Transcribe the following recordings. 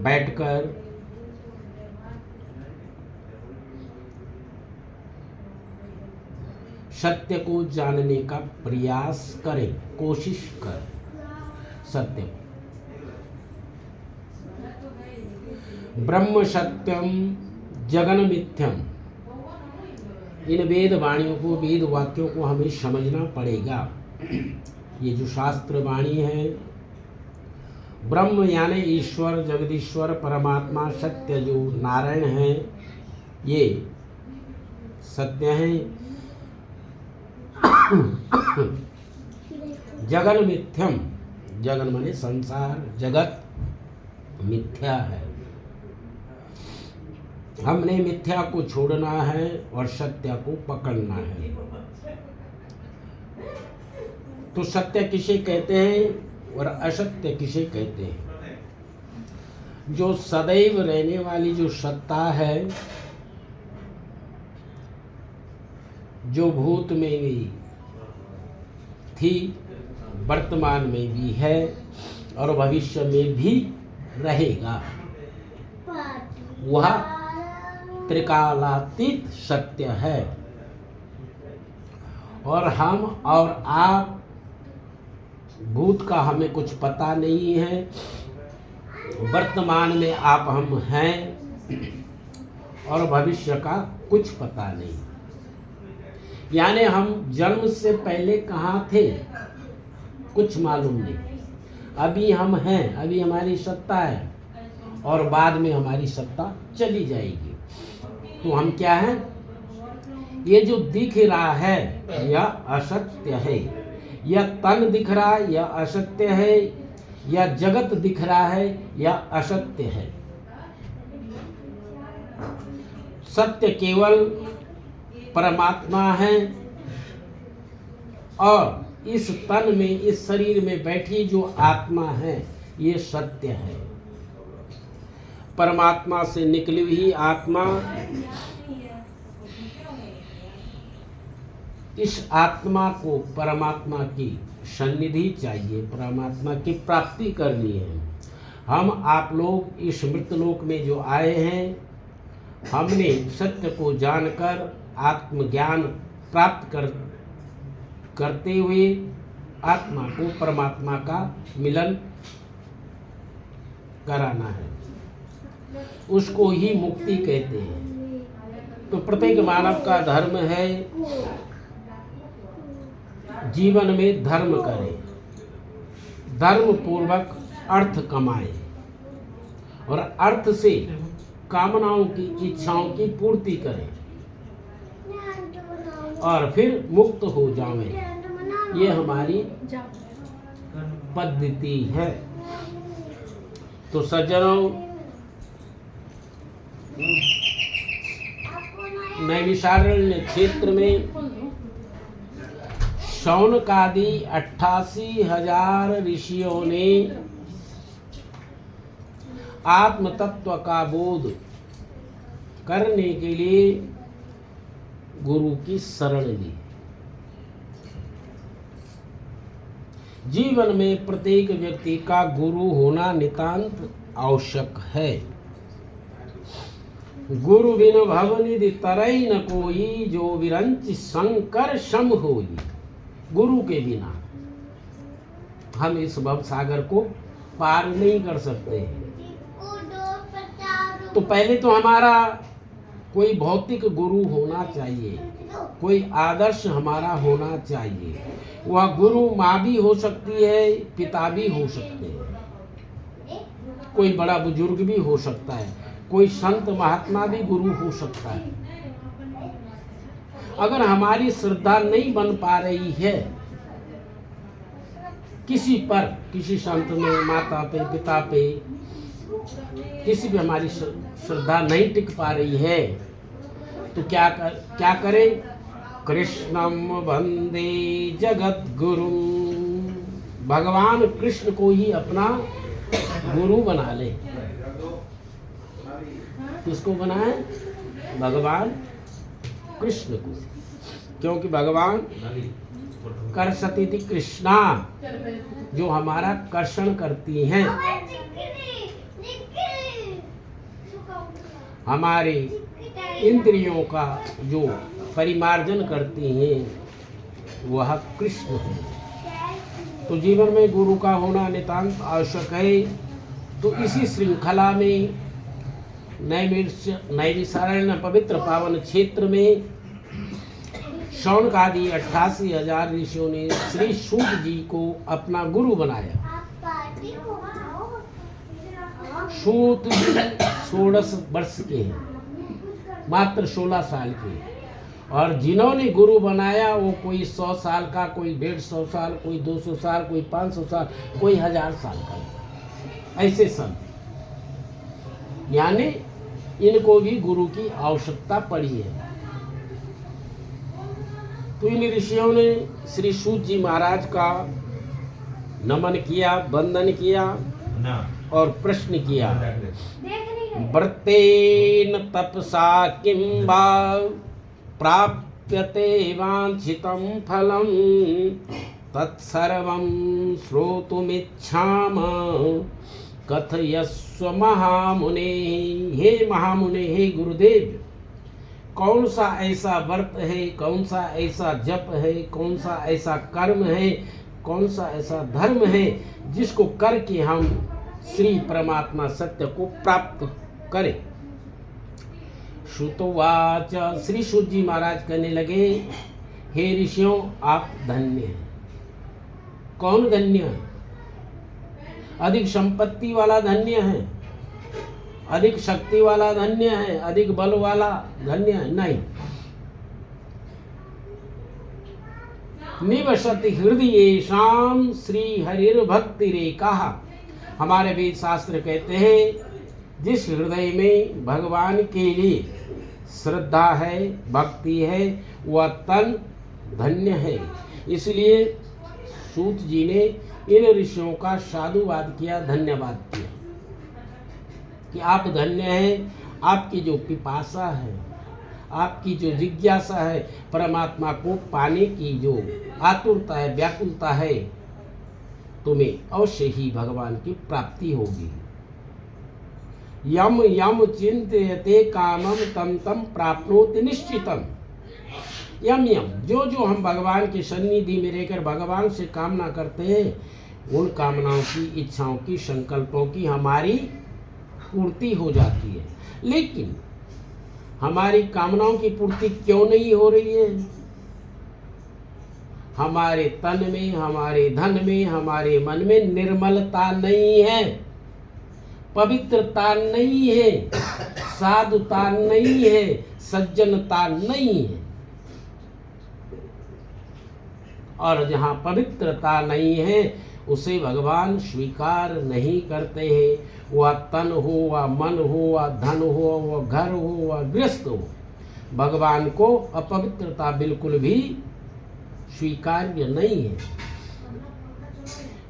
बैठकर सत्य को जानने का प्रयास करें, कोशिश कर सत्य। ब्रह्म सत्यम जगन मिथ्यम, इन वेद वाणियों को, वेद वाक्यों को हमें समझना पड़ेगा। ये जो शास्त्र वाणी है, ब्रह्म यानी ईश्वर, जगदीश्वर, परमात्मा, सत्य जो नारायण है, ये सत्य है। जगन मिथ्यम, जगन माने संसार, जगत मिथ्या है। हमने मिथ्या को छोड़ना है और सत्य को पकड़ना है। तो सत्य किसे कहते हैं और असत्य किसे कहते हैं? जो सदैव रहने वाली जो सत्ता है, जो भूत में भी थी, वर्तमान में भी है और भविष्य में भी रहेगा, वह त्रिकालातीत सत्य है। और हम और आप, भूत का हमें कुछ पता नहीं है, वर्तमान में आप हम हैं, और भविष्य का कुछ पता नहीं। यानी हम जन्म से पहले कहाँ थे कुछ मालूम नहीं। अभी हम हैं, अभी हमारी सत्ता है और बाद में हमारी सत्ता चली जाएगी। तो हम क्या हैं? ये जो दिख रहा है यह असत्य है, यह तन दिख रहा है यह असत्य है, यह जगत दिख रहा है यह असत्य है। सत्य केवल परमात्मा है और इस तन में, इस शरीर में बैठी जो आत्मा है, ये सत्य है। परमात्मा से निकली हुई आत्मा, इस आत्मा को परमात्मा की सन्निधि चाहिए, परमात्मा की प्राप्ति करनी है। हम आप लोग इस मृतलोक में जो आए हैं, हमने सत्य को जानकर आत्मज्ञान प्राप्त करते हुए आत्मा को परमात्मा का मिलन कराना है। उसको ही मुक्ति कहते हैं। तो प्रत्येक मानव का धर्म है जीवन में धर्म करे, धर्म पूर्वक अर्थ कमाए और अर्थ से कामनाओं की, इच्छाओं की पूर्ति करे और फिर मुक्त हो जावे। ये हमारी पद्धति है। तो सज्जनों, नैमिषारण्य क्षेत्र में शौनकादि 88,000 ऋषियों ने आत्म तत्व का बोध करने के लिए गुरु की शरण ली। जीवन में प्रत्येक व्यक्ति का गुरु होना नितांत आवश्यक है। गुरु बिन भवनिधि तरई न कोई, जो विरंच शंकर सम होई। गुरु के बिना हम इस भव सागर को पार नहीं कर सकते हैं। तो पहले तो हमारा कोई भौतिक गुरु होना चाहिए, कोई आदर्श हमारा होना चाहिए। वह गुरु माँ भी हो सकती है, पिता भी हो सकते हैं, कोई बड़ा बुजुर्ग भी हो सकता है, कोई संत महात्मा भी गुरु हो सकता है। अगर हमारी श्रद्धा नहीं बन पा रही है किसी पर, किसी संत में, माता पे, पिता पे, किसी भी हमारी श्रद्धा नहीं टिक पा रही है, तो क्या करें? कृष्णम वंदे जगत गुरु, भगवान कृष्ण को ही अपना गुरु बना ले। किसको बनाए? भगवान कृष्ण को, क्योंकि भगवान कर्षति कृष्णा, जो हमारा कर्षण करती हैं। हमारे इंद्रियों का जो परिमार्जन करती हैं वह कृष्ण है। तो जीवन में गुरु का होना नितांत आवश्यक है। तो इसी श्रृंखला में नैमिषारण्य पवित्र पावन क्षेत्र में शौनक आदि 88,000 ऋषियों ने श्री सूत जी को अपना गुरु बनाया। सूत जी 16 वर्ष के हैं, मात्र 16 साल के, और जिन्होंने गुरु बनाया वो कोई 100 साल का, कोई 150 साल, कोई 200 साल, कोई 500 साल, कोई 1000 साल का, ऐसे सब। यानी इनको भी गुरु की आवश्यकता पड़ी है। तो इन ऋषियों ने श्री सूत जी महाराज का नमन किया, वंदन किया और प्रश्न किया, व्रतेन तपसा किं वा प्राप्यते वांछितं फलं तत्सर्वं श्रोतुमिच्छाम कथयस्व महामुने। हे महामुने, हे गुरुदेव, कौन सा ऐसा व्रत है, कौन सा ऐसा जप है, कौन सा ऐसा कर्म है, कौन सा ऐसा धर्म है जिसको करके हम श्री परमात्मा सत्य को प्राप्त करें। श्रुतवाच, श्री सूत जी महाराज कहने लगे, हे ऋषियों, आप धन्य हैं। कौन धन्य है? अधिक संपत्ति वाला धन्य है, अधिक शक्ति वाला धन्य है, अधिक बल वाला धन्य है? नहीं। निवसति हृदयेषां श्री हरिर्भक्ति रेखा। हमारे वेद शास्त्र कहते हैं जिस हृदय में भगवान के लिए श्रद्धा है, भक्ति है, वह तन धन्य है। इसलिए सूत जी ने इन ऋषियों का साधुवाद किया, धन्यवाद किया कि आप धन्य हैं। आपकी जो पिपासा है, आपकी जो जिज्ञासा है, परमात्मा को पाने की जो आतुरता है, व्याकुलता है, तुम्हें अवश्य ही भगवान की प्राप्ति होगी। यम यम चिंतयते कामम तम तम प्राप्नोति निश्चितम। यम यम, जो जो हम भगवान के सन्निधि में रहकर भगवान से कामना करते हैं, उन कामनाओं की, इच्छाओं की, संकल्पों की हमारी पूर्ति हो जाती है। लेकिन हमारी कामनाओं की पूर्ति क्यों नहीं हो रही है? हमारे तन में, हमारे धन में, हमारे मन में निर्मलता नहीं है, पवित्रता नहीं है, साधुता नहीं है, सज्जनता नहीं है। और जहाँ पवित्रता नहीं है उसे भगवान स्वीकार नहीं करते हैं। वह तन हो, वह मन हो, वह धन हो, वह घर हो, वह गृहस्थ हो, भगवान को अपवित्रता बिल्कुल भी स्वीकार्य नहीं है।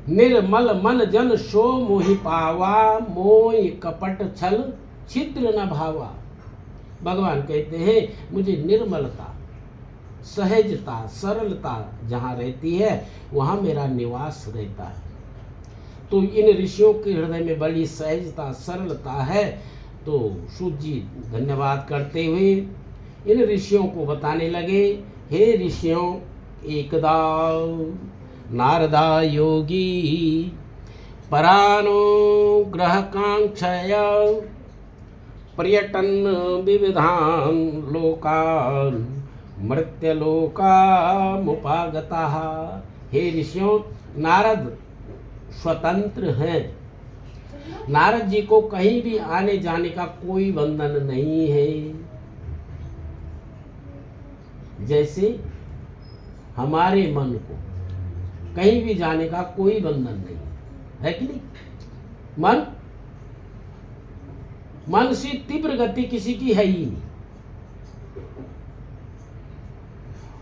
निर्मल मन जन सो मोहि पावा, मोह कपट छल छिद्र न भावा। भगवान कहते हैं मुझे निर्मलता, सहजता, सरलता जहाँ रहती है वहाँ मेरा निवास रहता है। तो इन ऋषियों के हृदय में बड़ी सहजता, सरलता है। तो सूत जी धन्यवाद करते हुए इन ऋषियों को बताने लगे, हे ऋषियों, एकदा नारदा योगी परानुग्रहकांक्षया पर्यटन विविधान लोकान मृत्यलोकामुपागतः। हे ऋषियों, नारद स्वतंत्र हैं। नारद जी को कहीं भी आने जाने का कोई बंधन नहीं है। जैसे हमारे मन को कहीं भी जाने का कोई बंधन नहीं है कि नहीं? मन से तीव्र गति किसी की है ही नहीं,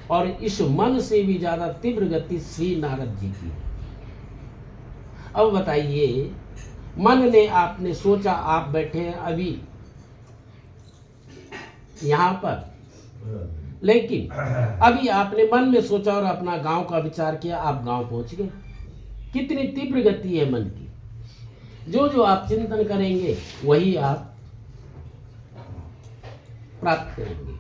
और इस मन से भी ज्यादा तीव्र गति श्री नारद जी की है। अब बताइए, मन ने आपने सोचा, आप बैठे हैं अभी यहाँ पर, लेकिन अभी आपने मन में सोचा और अपना गांव का विचार किया, आप गांव पहुंच गए। कितनी तीव्र गति है मन की। जो जो आप चिंतन करेंगे वही आप प्राप्त करेंगे।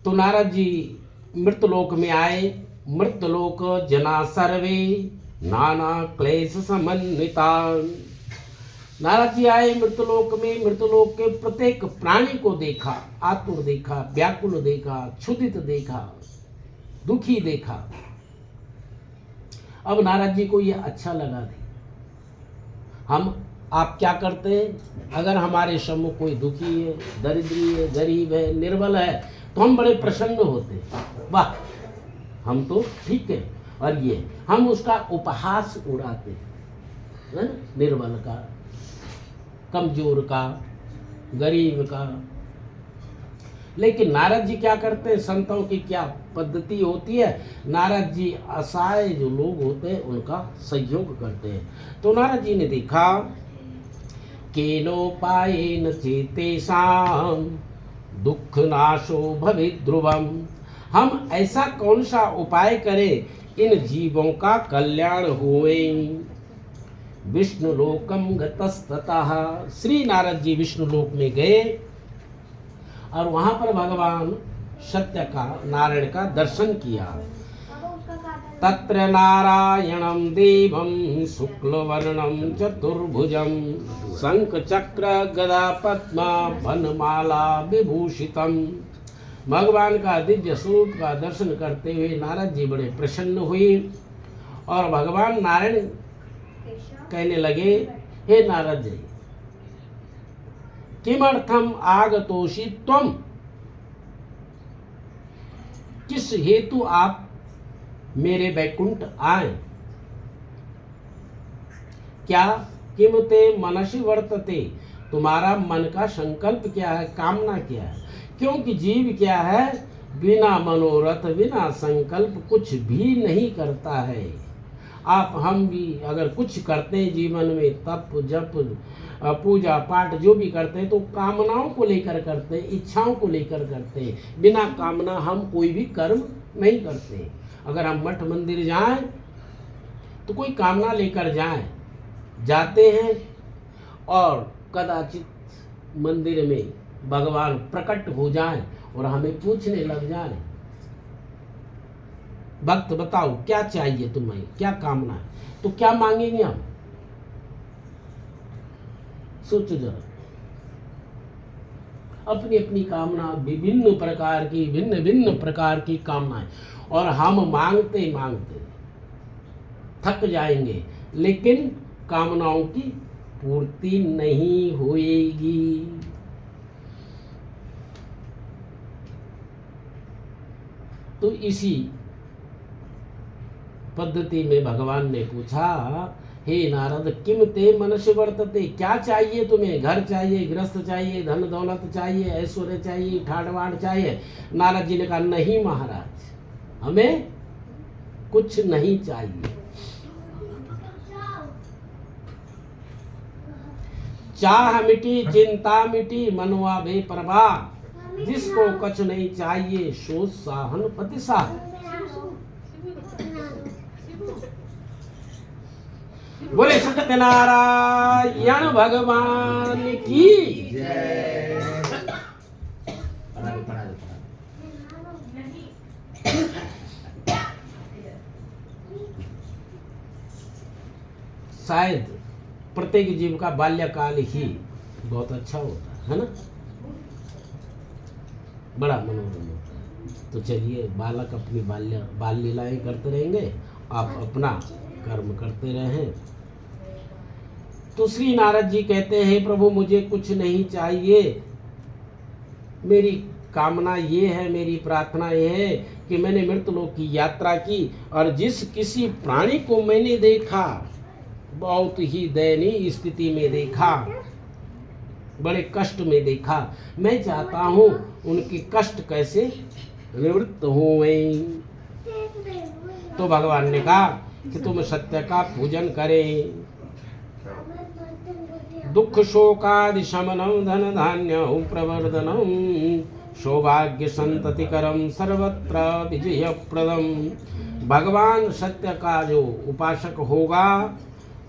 तो नारद जी मृतलोक में आए। मृतलोक जना सर्वे नाना क्लेश समन्विता। नारद जी आए मृतलोक में। मृतलोक के प्रत्येक प्राणी को देखा, आतुर देखा, व्याकुल देखा, क्षुधित देखा, दुखी देखा। अब नारद जी को यह अच्छा लगा नहीं। आप क्या करते हैं, अगर हमारे सम्मुख कोई दुखी है, दरिद्री है, गरीब है, निर्बल है, तो हम बड़े प्रसन्न होते हैं, वाह हम तो ठीक है। और ये हम उसका उपहास उड़ाते हैं, निर्बल का, कमजोर का, गरीब का। लेकिन नारद जी क्या करते हैं, संतों की क्या पद्धति होती है, नारद जी असहाय जो लोग होते हैं उनका सहयोग करते हैं। तो नारद जी ने देखा केनोपायेन चेतेषां दुख नाशो भवेत् ध्रुवम्। हम ऐसा कौन सा उपाय करें इन जीवों का कल्याण होए। विष्णु लोकम गतस्ततः। श्री नारद जी विष्णु लोक में गए और वहां पर भगवान सत्य का नारायण का दर्शन किया। तत्र नारायणं देवं शुक्लवर्णं चतुर्भुजं शंख चक्र गदा पद्म वनमाला विभूषितम्। भगवान का दिव्य स्वरूप का दर्शन करते हुए नारद जी बड़े प्रसन्न हुए और भगवान नारायण कहने लगे, हे नारद जी, किमर्थम आगतोषि त्वम। किस हेतु आप मेरे वैकुंठ आए। क्या किमते मनसि वर्तते, तुम्हारा मन का संकल्प क्या है, कामना क्या है। क्योंकि जीव क्या है, बिना मनोरथ बिना संकल्प कुछ भी नहीं करता है। आप हम भी अगर कुछ करते हैं जीवन में, तप जप पूजा पाठ जो भी करते हैं तो कामनाओं को लेकर करते हैं, इच्छाओं को लेकर करते हैं। बिना कामना हम कोई भी कर्म नहीं करते। अगर हम मठ मंदिर जाएं तो कोई कामना लेकर जाते हैं और कदाचित मंदिर में भगवान प्रकट हो जाएं और हमें पूछने लग जाएं, भक्त बताओ क्या चाहिए तुम्हें, क्या कामना है। तो क्या मांगेंगे हम, सोचो जरा। अपनी अपनी कामना विभिन्न प्रकार की, भिन्न भिन्न प्रकार की कामनाएं, और हम मांगते मांगते थक जाएंगे, लेकिन कामनाओं की पूर्ति नहीं होएगी। तो इसी पद्धति में भगवान ने पूछा, हे नारद किम ते मनसि वर्तते। क्या चाहिए तुम्हें, घर चाहिए, गृहस्थ चाहिए, धन दौलत चाहिए, ऐश्वर्य चाहिए, ठाट चाहिए। नारद जी ने कहा, नहीं महाराज, हमें कुछ नहीं चाहिए। चाह मिटी चिंता मिटी मनवा बेपरवाह। जिसको कुछ नहीं चाहिए सो साहन पतिसाह। बोले सत्यनारायण भगवान की जय। शायद प्रत्येक जीव का बाल्यकाल ही बहुत अच्छा होता है ना, बड़ा मनोरम होता है। तो चलिए, बालक अपनी बाल लीलाएं करते रहेंगे, आप अपना कर्म करते रहें। तो श्री नारद जी कहते हैं, प्रभु मुझे कुछ नहीं चाहिए, मेरी कामना ये है, मेरी प्रार्थना ये है कि मैंने मृतलोक की यात्रा की और जिस किसी प्राणी को मैंने देखा बहुत ही दयनीय स्थिति में देखा, बड़े कष्ट में देखा, मैं चाहता हूँ उनके कष्ट कैसे निवृत्त हों। तो भगवान ने कहा कि तुम सत्य का पूजन करें। दुख शोकादि शमनम धन धान्य प्रवर्धनम सौभाग्य संततिकरम सर्वत्र विजय प्रदम। भगवान सत्य का जो उपासक होगा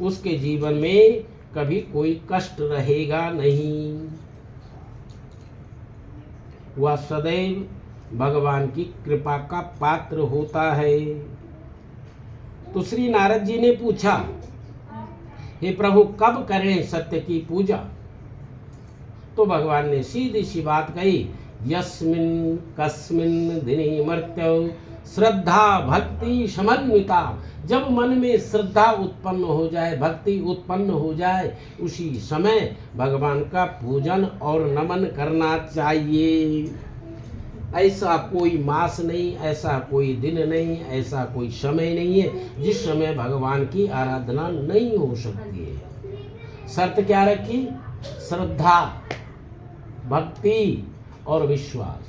उसके जीवन में कभी कोई कष्ट रहेगा नहीं। वह सदैव भगवान की कृपा का पात्र होता है। तो श्री नारद जी ने पूछा, हे प्रभु कब करें सत्य की पूजा? तो भगवान ने सीधी सी बात कही, यस्मिन् कस्मिन् दिने मर्त्यौ श्रद्धा भक्ति समन्विता। जब मन में श्रद्धा उत्पन्न हो जाए, भक्ति उत्पन्न हो जाए, उसी समय भगवान का पूजन और नमन करना चाहिए। ऐसा कोई मास नहीं, ऐसा कोई दिन नहीं, ऐसा कोई समय नहीं है जिस समय भगवान की आराधना नहीं हो सकती है। शर्त क्या रखी? श्रद्धा, भक्ति और विश्वास।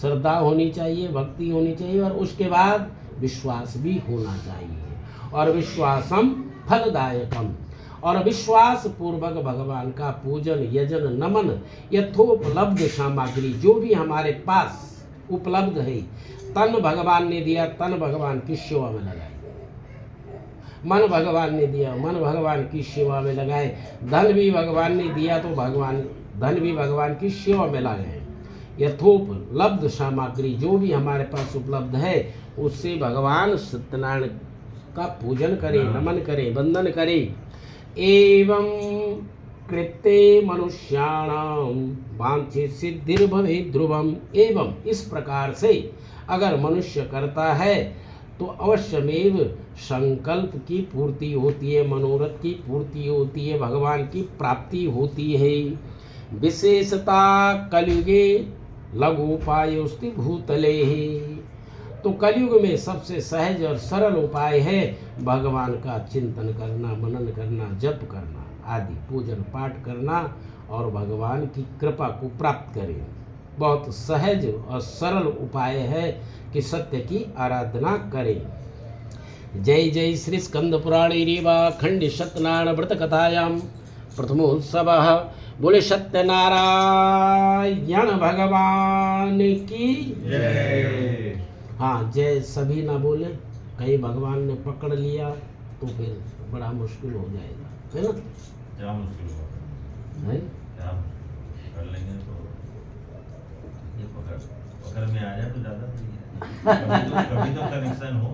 श्रद्धा होनी चाहिए, भक्ति होनी चाहिए और उसके बाद विश्वास भी होना चाहिए। और विश्वासम फलदायकम, और विश्वास पूर्वक भगवान का पूजन, यजन, नमन, यथोपलब्ध सामग्री जो भी हमारे पास उपलब्ध है, तन भगवान ने दिया, तन भगवान की सेवा में लगाए। मन भगवान ने दिया, मन भगवान की सेवा में लगाए। धन भी भगवान ने दिया तो धन भी भगवान की सेवा में लगाए। यथोपलब्ध सामग्री जो भी हमारे पास उपलब्ध है, उससे भगवान सत्यनारायण का पूजन करें, नमन करें, वंदन करें। एवं कृते मनुष्याणाम वांछित सिद्धिर्भवेत् ध्रुवम। एवं इस प्रकार से अगर मनुष्य करता है तो अवश्यमेव संकल्प की पूर्ति होती है, मनोरथ की पूर्ति होती है, भगवान की प्राप्ति होती है। विशेषता कलयुगे लघुपायोस्ति भूतले। तो कलयुग में सबसे सहज और सरल उपाय है भगवान का चिंतन करना, मनन करना, जप करना आदि, पूजन पाठ करना और भगवान की कृपा को प्राप्त करें। बहुत सहज और सरल उपाय है कि सत्य की आराधना करें। जय जय श्री स्कंद पुराणे रेवा खंड सत्यनारायण व्रत कथायाम प्रथमोत्सव। बोले सत्यनारायण भगवान की जय। हाँ, जय सभी ना बोले, कहीं भगवान ने पकड़ लिया तो फिर बड़ा मुश्किल हो जाएगा, है ना? क्या मुश्किल होगा? है क्या कर लेंगे तो ये पकड़ में आ जाए तो ज्यादा सही है। कभी तो कनेक्शन हो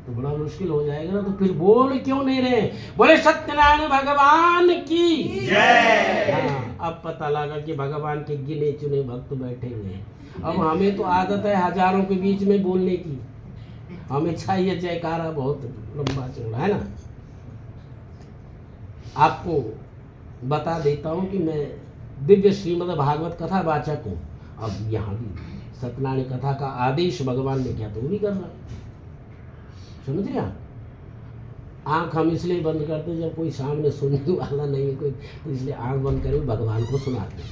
तो बड़ा मुश्किल हो जाएगा ना। तो फिर बोल क्यों नहीं रहे? बोले सत्यनारायण भगवान की जय। हाँ, अब पता लगा कि भगवान के गिने चुने भक्त बैठे हुए हैं। अब हमें तो आदत है हजारों के बीच में बोलने की, हमें चाहिए जयकारा बहुत लंबा चौड़ा, है ना? आपको बता देता हूँ कि मैं दिव्य श्रीमद् भागवत कथा वाचक हूँ। अब यहाँ भी सत्यनारायण कथा का आदेश भगवान ने किया तो वो भी करना, समझ रहे आप? आँख हम इसलिए बंद करते जब कोई सामने सुनने वाला नहीं है कोई, तो इसलिए आँख बंद करके भगवान को सुनाते हैं,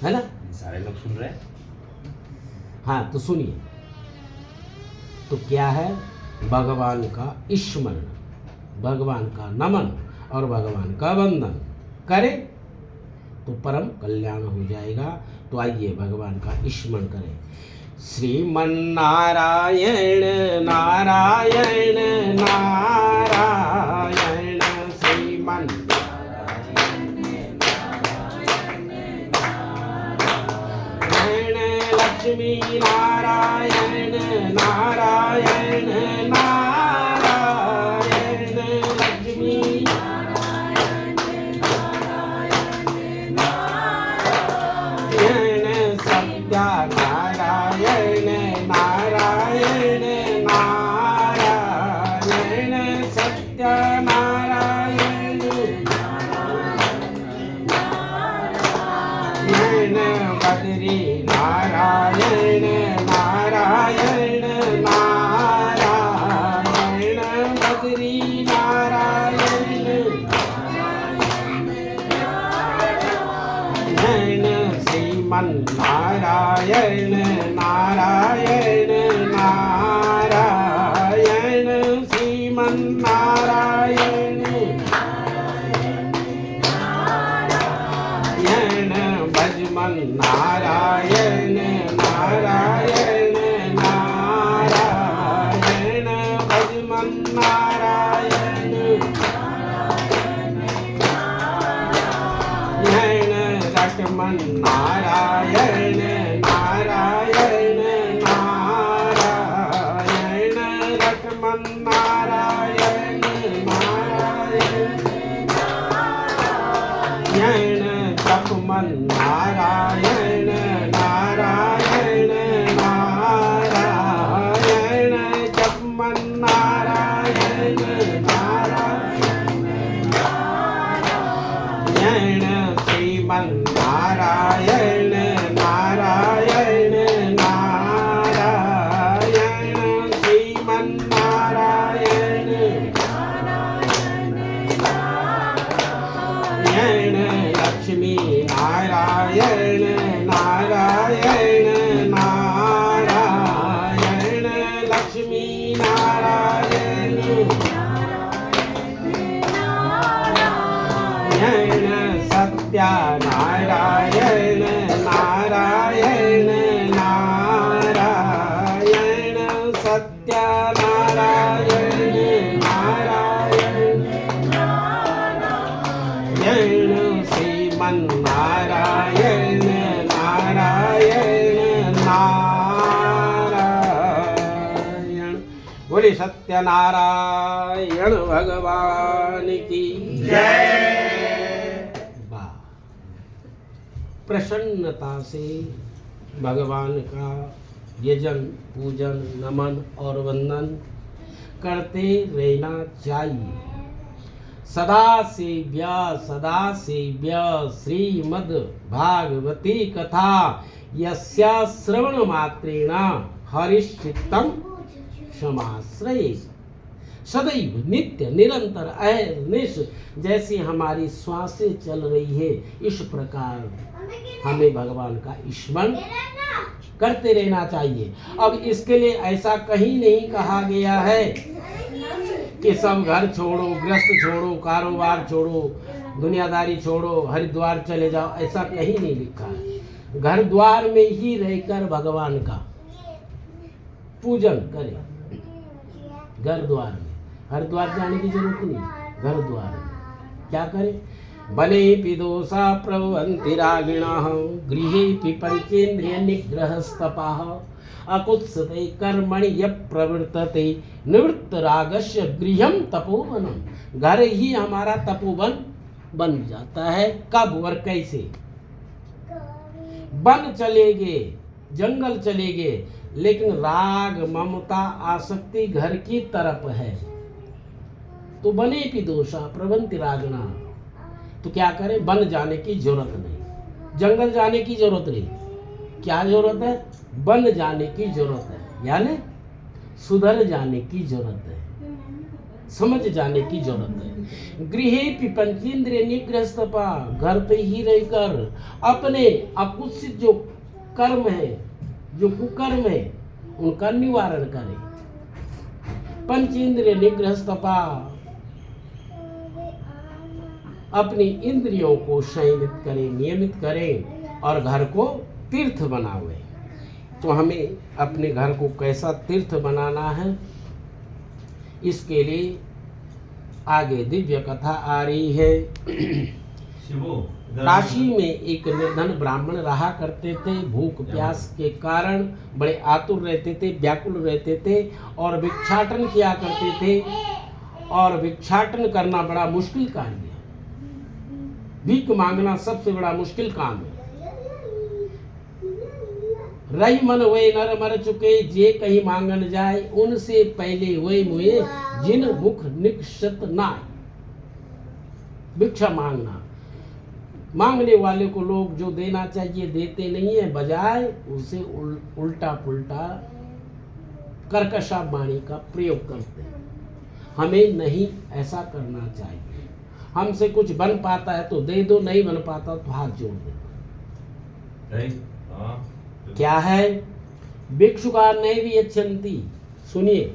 है ना? सारे लोग सुन रहे हैं। हाँ, तो सुनिए। तो क्या है? भगवान का स्मरण, भगवान का नमन और भगवान का वंदन करें तो परम कल्याण हो जाएगा। तो आइए भगवान का स्मरण करें। श्रीमन्नारायण नारायण नारायण, श्रीमन्नारायण नारायण, लक्ष्मी नारायण नारायण नारायण, लक्ष्मी नारायण सत्या नारायण नारायण नारायण, सत्या नारायण नारायण, बद्री नारायण नारायण नारायण, बद्री नारायण नारायण, श्रीमन्नारायण नारायण नारायण, श्रीमन्नारायण नारायण, भजमन नारायण नारायण नारायण, भजमन नारायण नारायण, श्रीमन नारायण नारायण लक्ष्मी नारायण नारायण नारायण लक्ष्मी नारायण नारायण सत्य नारायण नारायण सत्य नारायण नारायण श्रीमन नारायण नारायण नारायण। बोले सत्यनारायण भगवान की जय। प्रसन्नता से भगवान का यजन पूजन नमन और वंदन करते रहना चाहिए। सदा सेव्य श्रीमद् भागवती कथा यस्या श्रवण मात्रेण हरिश्चित्तं समाश्रये। सदैव नित्य निरंतर अहर्निश जैसी हमारी श्वासें चल रही है, इस प्रकार हमें भगवान का स्मरण करते रहना चाहिए। अब इसके लिए ऐसा कहीं नहीं कहा गया है कि सब घर छोड़ो, गृहस्थ छोड़ो, कारोबार छोड़ो, दुनियादारी छोड़ो, हरिद्वार चले जाओ, ऐसा कहीं नहीं लिखा है। घर द्वार में ही रहकर भगवान का पूजन करें। घर द्वार में, हरिद्वार जाने की जरूरत नहीं, घर द्वार में क्या करें? बलेऽपि दोषा प्रभवन्ति रागिणः गृहेऽपि पंचेन्द्रिय निग्रहस्तपाः अकुत्सते कर्मणि यः प्रवर्तते निवृत्त रागस्य गृहं तपोवनम्। घर ही हमारा तपोवन बन जाता है। कब और कैसे? वन चले गए, जंगल चले गए, लेकिन राग ममता आसक्ति घर की तरफ है, तो बलेऽपि दोषा प्रभवन्ति रागिणः। तो क्या करें? वन जाने की जरूरत नहीं, जंगल जाने की जरूरत नहीं। क्या जरूरत है? वन जाने की जरूरत है, यानी सुधर जाने की जरूरत है, समझ जाने की जरूरत है। गृहेऽपि पंचेन्द्रिय निग्रहस्तपा, घर पे ही रहकर अपने अकुत्सित जो कर्म है, जो कुकर्म है, उनका निवारण करें। पंचेन्द्रिय निग्रहस्तपा, अपनी इंद्रियों को संयमित करें, नियमित करें और घर को तीर्थ बनावे। तो हमें अपने घर को कैसा तीर्थ बनाना है, इसके लिए आगे दिव्य कथा आ रही है। काशी में एक निर्धन ब्राह्मण रहा करते थे। भूख प्यास के कारण बड़े आतुर रहते थे, व्याकुल रहते थे और भिक्षाटन किया करते थे। और भिक्षाटन करना बड़ा मुश्किल कार्य है। भीख मांगना सबसे बड़ा मुश्किल काम है। रही मन वे नर मर चुके, जे कहीं मांगन जाए, उनसे पहले वे मुए जिन मुख निक्षत नाय। भिक्षा मांगना, मांगने वाले को लोग जो देना चाहिए देते नहीं है, बजाय उसे उल्टा पुल्टा कर्कशा वाणी का प्रयोग करते हैं। हमें नहीं ऐसा करना चाहिए। हमसे कुछ बन पाता है तो दे दो, नहीं बन पाता तो हाथ जोड़ दो। क्या है? भिक्षुका नैव यच्छन्ति। सुनिए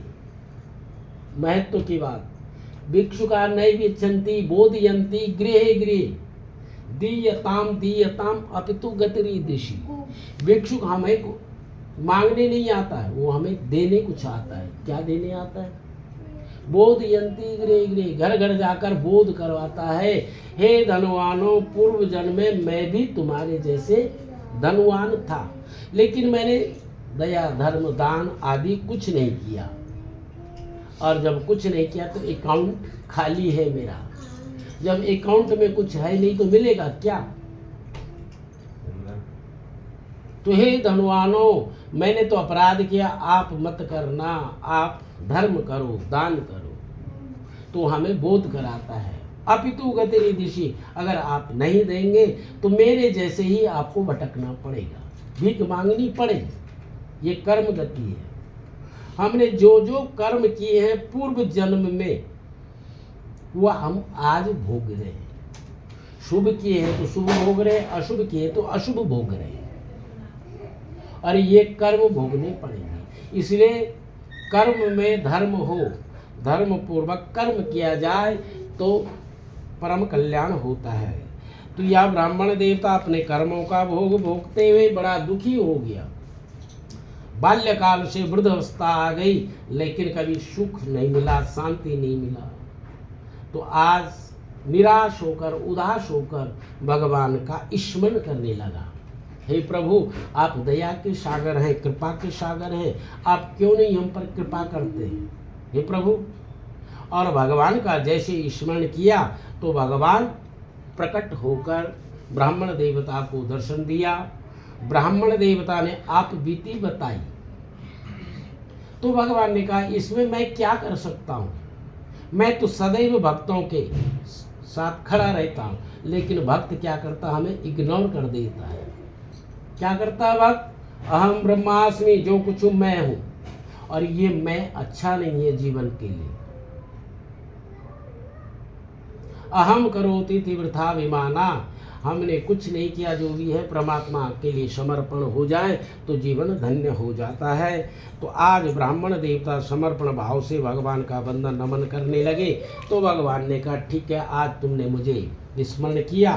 महत्व की बात। भिक्षुका नैव यच्छन्ति बोधयन्ति गृहे गृहे दीयताम अपितु गतिरीदिशि। भिक्षुक हमें मांगने नहीं आता है, वो हमें देने कुछ आता है। क्या देने आता है? बोधयन्ति गृहे गृहे, घर घर जाकर बोध करवाता है। हे धनवानों, पूर्व जन्म में मैं भी तुम्हारे जैसे धनवान था, लेकिन मैंने दया धर्म दान आदि कुछ नहीं किया। और जब कुछ नहीं किया तो अकाउंट खाली है मेरा। जब अकाउंट में कुछ है नहीं तो मिलेगा क्या? तो हे धनवानों, मैंने तो अपराध किया, आप मत करना, आप धर्म करो, दान करो। तो हमें बोध कराता है। अपितु गतिरीदिशि, अगर आप नहीं देंगे तो मेरे जैसे ही आपको भटकना पड़ेगा, भीख मांगनी पड़ेगी। ये कर्म गति है। हमने जो जो कर्म किए हैं पूर्व जन्म में, वह हम आज भोग रहे हैं। शुभ किए हैं तो शुभ भोग रहे हैं, अशुभ किए तो अशुभ भोग रहे हैं, और ये कर्म भोगने पड़ेंगे। इसलिए कर्म में धर्म हो, धर्म पूर्वक कर्म किया जाए तो परम कल्याण होता है। तो यह ब्राह्मण देवता अपने कर्मों का भोग भोगते हुए बड़ा दुखी हो गया। बाल्यकाल से वृद्ध अवस्था आ गई, लेकिन कभी सुख नहीं मिला, शांति नहीं मिला। तो आज निराश होकर, उदास होकर भगवान का स्मरण करने लगा। हे प्रभु, आप दया के सागर हैं, कृपा के सागर हैं, आप क्यों नहीं हम पर कृपा करते हैं हे प्रभु। और भगवान का जैसे स्मरण किया तो भगवान प्रकट होकर ब्राह्मण देवता को दर्शन दिया। ब्राह्मण देवता ने आप बीती बताई। तो भगवान ने कहा, इसमें मैं क्या कर सकता हूँ, मैं तो सदैव भक्तों के साथ खड़ा रहता हूँ, लेकिन भक्त क्या करता, हमें इग्नोर कर देता है। क्या करता है भक्त, अहम ब्रह्मास्मि, जो कुछ हूँ मैं हूँ, और ये मैं अच्छा नहीं है जीवन के लिए। अहम करोति वृथा विमाना, हमने कुछ नहीं किया, जो भी है परमात्मा के लिए समर्पण हो जाए तो जीवन धन्य हो जाता है। तो आज ब्राह्मण देवता समर्पण भाव से भगवान का वंदन नमन करने लगे। तो भगवान ने कहा, ठीक है, आज तुमने मुझे स्मरण किया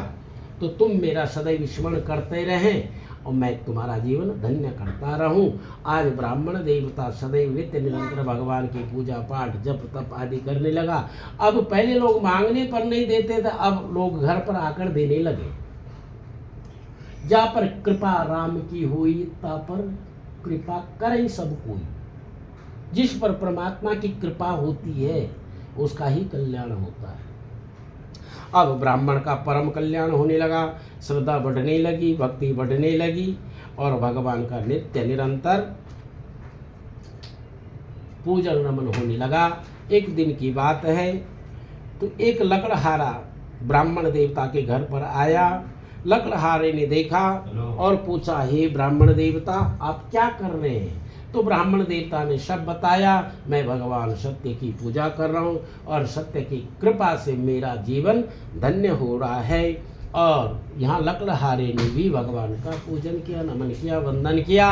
तो तुम मेरा सदैव स्मरण करते रहें और मैं तुम्हारा जीवन धन्य करता रहूं। आज ब्राह्मण देवता सदैव नित्य निरंतर भगवान की पूजा पाठ जप तप आदि करने लगा। अब पहले लोग मांगने पर नहीं देते थे, अब लोग घर पर आकर देने लगे। जा पर कृपा राम की हुई, ता पर कृपा करे सब कोई। जिस पर परमात्मा की कृपा होती है उसका ही कल्याण होता है। अब ब्राह्मण का परम कल्याण होने लगा, श्रद्धा बढ़ने लगी, भक्ति बढ़ने लगी, और भगवान का नित्य निरंतर पूजन नमन होने लगा। एक दिन की बात है, तो एक लकड़हारा ब्राह्मण देवता के घर पर आया। लकड़हारे ने देखा और पूछा, हे ब्राह्मण देवता, आप क्या कर रहे हैं। तो ब्राह्मण देवता ने सब बताया, मैं भगवान सत्य की पूजा कर रहा हूँ और सत्य की कृपा से मेरा जीवन धन्य हो रहा है। और यहाँ लकड़हारे ने भी भगवान का पूजन किया, नमन किया, वंदन किया,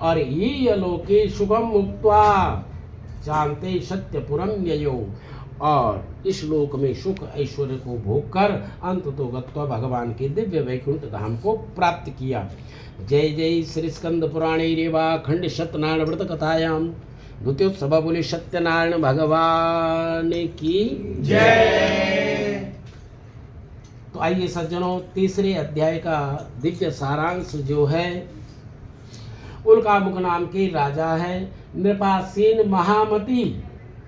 और ये लोके शुभम मुक्त्वा चांते सत्यपुरम ययो, और इस लोक में सुख ऐश्वर्य को भोग कर अंत तो गत्वा भगवान के दिव्य वैकुंठ धाम को प्राप्त किया। जय जय श्री स्कंद पुराणे रेवा खंड सत्यनारायण व्रत कथायाम द्वितीयोत्सव बोले सत्यनारायण भगवान की जय। तो आइए सज्जनों, तीसरे अध्याय का दिव्य सारांश जो है, उल्कामुख नाम के राजा है, नृपासेन महामती,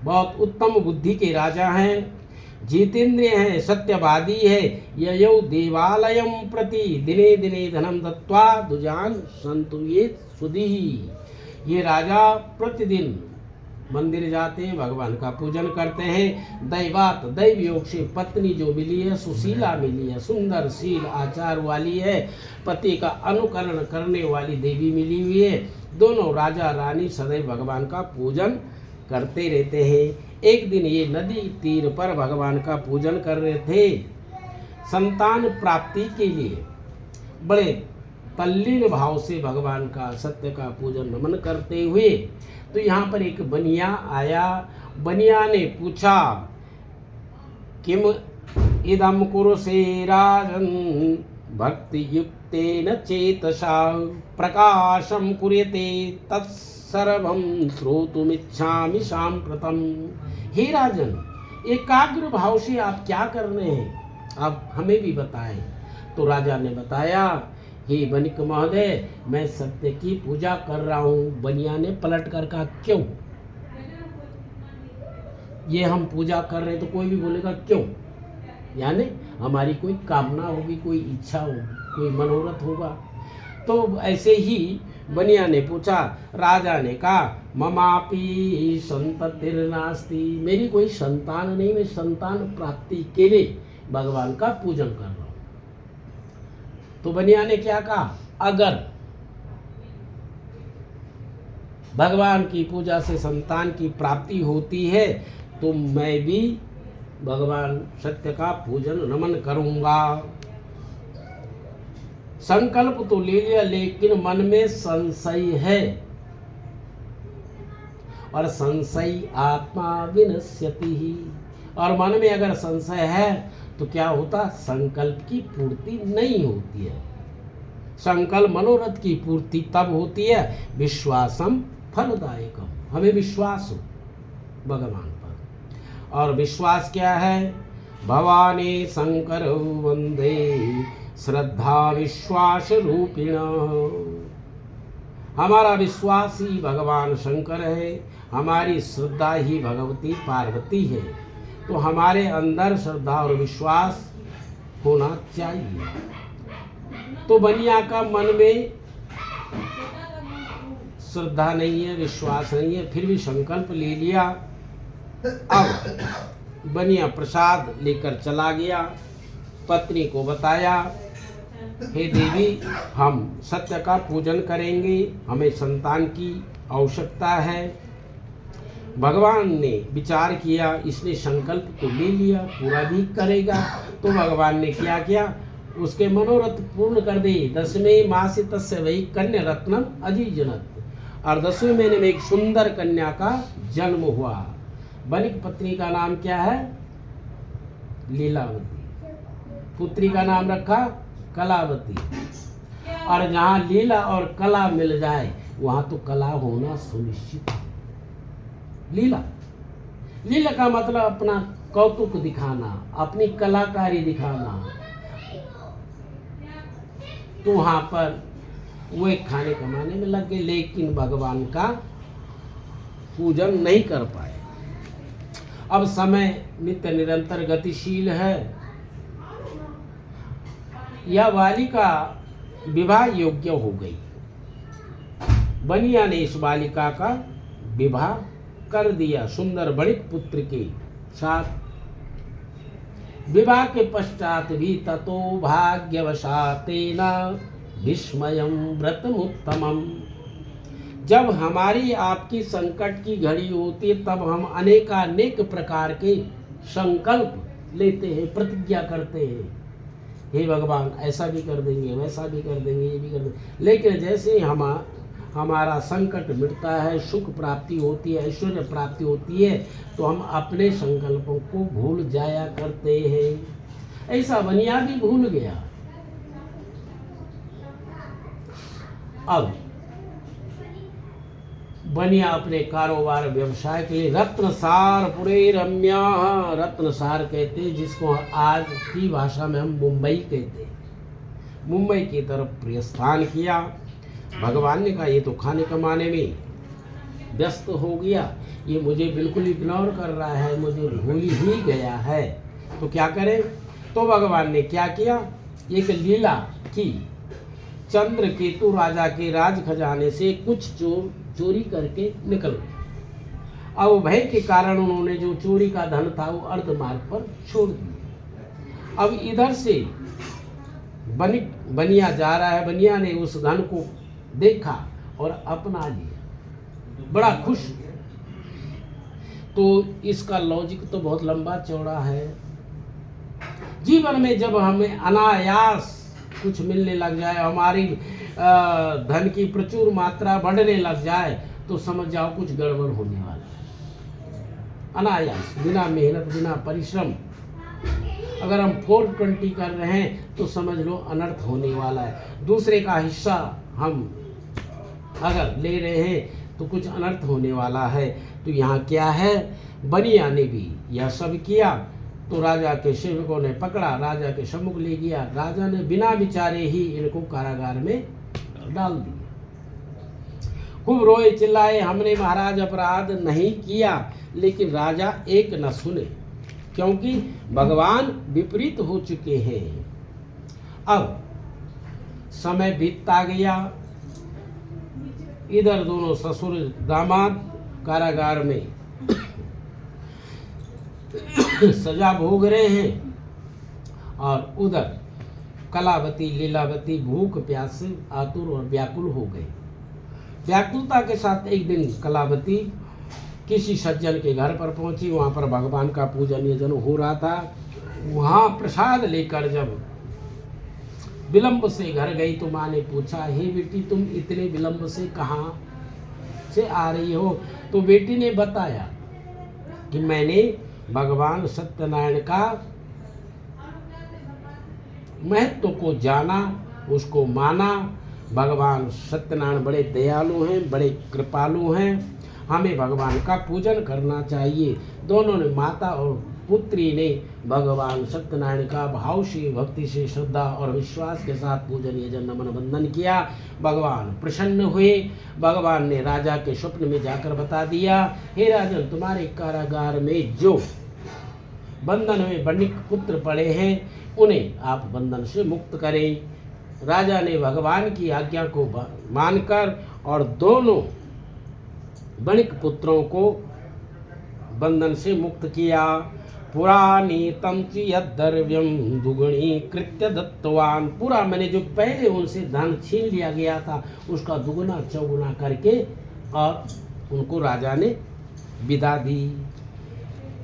बहुत उत्तम बुद्धि के राजा हैं, जितेंद्रिय हैं, सत्यवादी है। ययौ देवालयं प्रति दिने दिने धनम दत्वा दुजान संतुयेत सुधि। ये राजा प्रतिदिन मंदिर जाते हैं, भगवान का पूजन करते हैं। दैवात दैव योग से पत्नी जो मिली है, सुशीला मिली है, सुंदर शील आचार वाली है, पति का अनुकरण करने वाली देवी मिली हुई है। दोनों राजा रानी सदैव भगवान का पूजन करते रहते हैं। एक दिन ये नदी तीर पर भगवान का पूजन कर रहे थे। संतान प्राप्ति के लिए बड़े तल्लीन भाव से भगवान का सत्य का पूजन नमन करते हुए, तो यहाँ पर एक बनिया आया। बनिया ने पूछा, किम इदम कुरुषे राजन भक्ति युक्तेन चेतसा प्रकाशम कुर्यते तत्सर्वं श्रोतुमिच्छामि सांप्रतम। हे राजन, एकाग्र भाव से आप क्या कर रहे हैं, आप हमें भी बताएं। तो राजा ने बताया, हे बनिक महोदय, मैं सत्य की पूजा कर रहा हूँ। बनिया ने पलट कर कहा, क्यों? ये हम पूजा कर रहे हैं, तो कोई भी बोलेगा क्यों, यानी हमारी कोई कामना होगी, कोई इच्छा होगी, कोई मनोरथ होगा। तो ऐसे ही बनिया ने पूछा। राजा ने कहा, ममापि संततिर्नास्ति, मेरी कोई संतान नहीं, मैं संतान प्राप्ति के लिए भगवान का पूजन कर रहा हूँ। तो बनिया ने क्या कहा, अगर भगवान की पूजा से संतान की प्राप्ति होती है, तो मैं भी भगवान सत्य का पूजन नमन करूंगा। संकल्प तो ले लिया, लेकिन मन में संशय है, और संशय आत्मा विनश्यति ही। और मन में अगर संशय है तो क्या होता, संकल्प की पूर्ति नहीं होती है। संकल्प मनोरथ की पूर्ति तब होती है विश्वासम फलदायकम, हमें विश्वास हो भगवान पर। और विश्वास क्या है, भवानी शंकर वंदे श्रद्धा विश्वास रूपिण। हमारा विश्वास ही भगवान शंकर है, हमारी श्रद्धा ही भगवती पार्वती है। तो हमारे अंदर श्रद्धा और विश्वास होना चाहिए। तो बनिया का मन में श्रद्धा नहीं है, विश्वास नहीं है, फिर भी संकल्प ले लिया। अब बनिया प्रसाद लेकर चला गया, पत्नी को बताया, हे देवी, हम सत्य का पूजन करेंगे, हमें संतान की आवश्यकता है। भगवान ने विचार किया, इसने संकल्प तो ले लिया, पूरा भी करेगा। तो भगवान ने क्या किया, उसके मनोरथ पूर्ण कर दे। 10वें मासे तस्य वही कन्या रत्नम अजीजनत, और 10वें महीने में एक सुंदर कन्या का जन्म हुआ। बनिक पत्नी का नाम क्या है, लीलावती। पुत्री का नाम रखा कलावती। और जहाँ लीला और कला मिल जाए वहाँ तो कला होना सुनिश्चित है। लीला का मतलब अपना कौतुक दिखाना, अपनी कलाकारी दिखाना। तो वहाँ पर वो एक खाने कमाने में लग गए, लेकिन भगवान का पूजन नहीं कर पाए। अब समय नित्य निरंतर गतिशील है। यह बालिका विवाह योग्य हो गई। बनिया ने इस बालिका का विवाह कर दिया सुंदर बणिक पुत्र के साथ। विवाह के पश्चात भी ततो भाग्यवशातेन विस्मयं व्रतमुत्तमम्। जब हमारी आपकी संकट की घड़ी होती है, तब हम अनेकानेक प्रकार के संकल्प लेते हैं, प्रतिज्ञा करते हैं, हे भगवान ऐसा भी कर देंगे, वैसा भी कर देंगे, ये भी कर देंगे। लेकिन जैसे हमारा संकट मिटता है, सुख प्राप्ति होती है, ऐश्वर्य प्राप्ति होती है, तो हम अपने संकल्पों को भूल जाया करते हैं। ऐसा बनिया भी भूल गया। अब बनिया अपने कारोबार व्यवसाय के लिए रत्नसार पुरे रम्या, रत्नसार कहते हैं जिसको आज की भाषा में हम मुंबई कहते हैं, मुंबई की तरफ प्रस्थान किया। भगवान ने कहा ये तो खाने कमाने में व्यस्त हो गया, ये मुझे बिल्कुल इग्नोर कर रहा है, मुझे भूल ही गया है, तो क्या करें। तो भगवान ने क्या किया, एक लीला की। चंद्र केतु राजा के राज खजाने से कुछ चोरी करके निकल गए। अब भय के कारण उन्होंने जो चोरी का धन था वो अर्ध मार्ग पर छोड़ दिया। अब इधर से बनिया जा रहा है, बनिया ने उस धन को देखा और अपना लिया, बड़ा खुश। तो इसका लॉजिक तो बहुत लंबा चौड़ा है। जीवन में जब हमें अनायास कुछ मिलने लग जाए, हमारी धन की प्रचुर मात्रा बढ़ने लग जाए, तो समझ जाओ कुछ गड़बड़ होने वाला है। अनायास, बिना मेहनत, बिना परिश्रम अगर हम 420 कर रहे हैं तो समझ लो अनर्थ होने वाला है। दूसरे का हिस्सा हम अगर ले रहे हैं तो कुछ अनर्थ होने वाला है। तो यहाँ क्या है, बनिया ने भी यह सब किया। तो राजा के सेवकों ने पकड़ा, राजा के सम्मुख ले गया। राजा ने बिना विचारे ही इनको कारागार में डाल दिया। खूब रोए चिल्लाए, हमने महाराज अपराध नहीं किया, लेकिन राजा एक न सुने, क्योंकि भगवान विपरीत हो चुके हैं। अब समय बीतता गया, इधर दोनों ससुर दामाद कारागार में सजा भोग रहे हैं, और उधर कलावती लीलावती भूख प्यास से आतुर और व्याकुल हो गए। व्याकुलता के साथ एक दिन कलावती किसी सज्जन के घर पर पहुंची। वहाँ पर भगवान का पूजन यजन हो रहा था। वहाँ प्रसाद लेकर जब विलंब से घर गई तो माँ ने पूछा, हे बेटी तुम इतने विलंब से कहाँ से आ रही हो? तो बेटी ने बताया कि मैंने भगवान सत्यनारायण का महत्व को जाना, उसको माना। भगवान सत्यनारायण बड़े दयालु हैं, बड़े कृपालु हैं, हमें भगवान का पूजन करना चाहिए। दोनों ने, माता और पुत्री ने, भगवान सत्यनारायण का भाव से, भक्ति से, श्रद्धा और विश्वास के साथ पूजन यजन नमन वंदन किया। भगवान प्रसन्न हुए। भगवान ने राजा के स्वप्न में जाकर बता दिया, हे राजन, तुम्हारे कारागार में जो बंधन में बणिक पुत्र पड़े हैं उन्हें आप बंधन से मुक्त करें। राजा ने भगवान की आज्ञा को मानकर और दोनों बणिक पुत्रों को बंधन से मुक्त किया। पुरानीतम च यद्द्रव्यम दुगुणी कृत्य दत्तवान। पूरा मैंने जो पहले उनसे धन छीन लिया गया था उसका दुगुना चौगुना करके और उनको राजा ने विदा दी।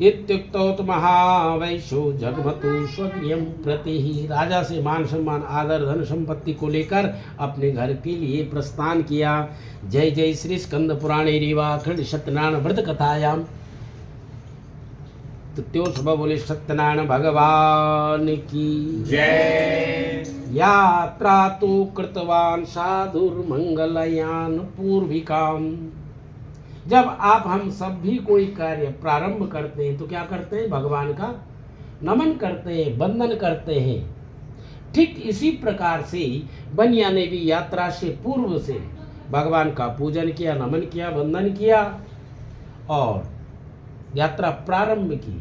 इत्युक्तो महावैशो जगमतु स्वगृहं प्रति। राजा से मान सम्मान, आदर, धन संपत्ति को लेकर अपने घर के लिए प्रस्थान किया। जय जय श्री स्कंद पुराणे रीवाखंड सत्यनारायण व्रत कथायाम तृतीयो सुबह बोले सत्यनारायण भगवान की जय। यात्रा तो कृतवान साधुर्मंगलयान पूर्विकाम। जब आप हम सब भी कोई कार्य प्रारंभ करते हैं तो क्या करते हैं? भगवान का नमन करते हैं, वंदन करते हैं। ठीक इसी प्रकार से बनिया ने भी यात्रा से पूर्व से भगवान का पूजन किया, नमन किया, वंदन किया और यात्रा प्रारंभ की।